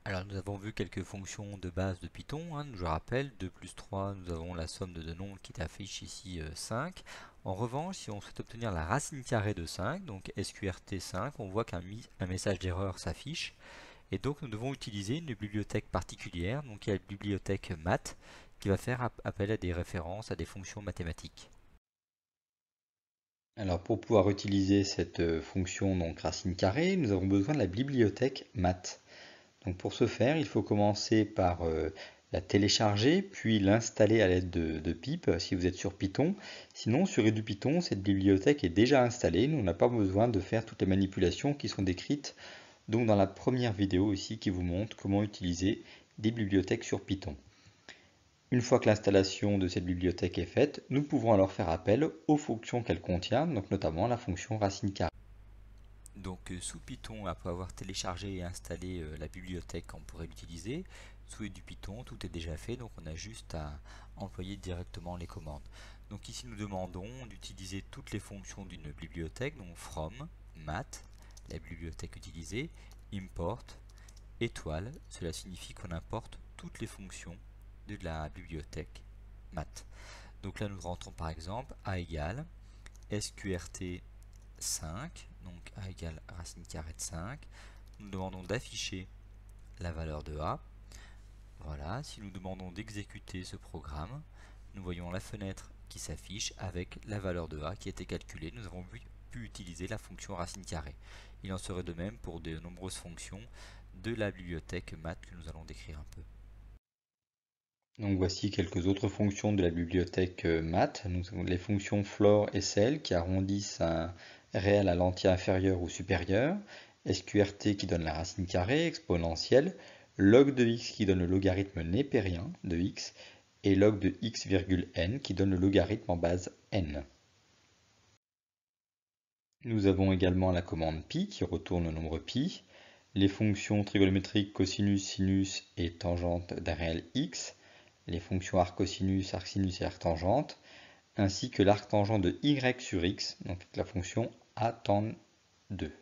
Alors nous avons vu quelques fonctions de base de Python, je rappelle, 2 plus 3, nous avons la somme de deux nombres qui affiche ici 5. En revanche, si on souhaite obtenir la racine carrée de 5, donc SQRT5, on voit qu'un message d'erreur s'affiche. Et donc nous devons utiliser une bibliothèque particulière, donc il y a la bibliothèque math, qui va faire appel à des références, à des fonctions mathématiques. Alors pour pouvoir utiliser cette fonction donc racine carrée, nous avons besoin de la bibliothèque math. Donc pour ce faire, il faut commencer par la télécharger, puis l'installer à l'aide de pip si vous êtes sur Python. Sinon, sur EduPython, cette bibliothèque est déjà installée. Nous, on n'a pas besoin de faire toutes les manipulations qui sont décrites donc dans la première vidéo ici qui vous montre comment utiliser des bibliothèques sur Python. Une fois que l'installation de cette bibliothèque est faite, nous pouvons alors faire appel aux fonctions qu'elle contient, donc notamment la fonction racine carrée. Donc sous Python, après avoir téléchargé et installé la bibliothèque, on pourrait l'utiliser. Sous du Python, tout est déjà fait, donc on a juste à employer directement les commandes. Donc ici, nous demandons d'utiliser toutes les fonctions d'une bibliothèque, donc from, math, la bibliothèque utilisée, import, étoile, cela signifie qu'on importe toutes les fonctions de la bibliothèque math. Donc là, nous rentrons par exemple a égale sqrt 5, donc a égale racine carrée de 5. Nous demandons d'afficher la valeur de a. Voilà, si nous demandons d'exécuter ce programme, nous voyons la fenêtre qui s'affiche avec la valeur de a qui a été calculée. Nous avons pu utiliser la fonction racine carrée. Il en serait de même pour de nombreuses fonctions de la bibliothèque math que nous allons décrire un peu. Donc voici quelques autres fonctions de la bibliothèque math. Nous avons les fonctions floor et cell qui arrondissent un réel à l'entier inférieur ou supérieur, sqrt qui donne la racine carrée exponentielle, log de x qui donne le logarithme népérien de x, et log de x virgule n qui donne le logarithme en base n. Nous avons également la commande pi qui retourne le nombre pi, les fonctions trigonométriques cosinus, sinus et tangente d'un réel x, les fonctions arccosinus, arcsinus et arctangente, ainsi que l'arctangent de y sur x, donc la fonction a tan 2.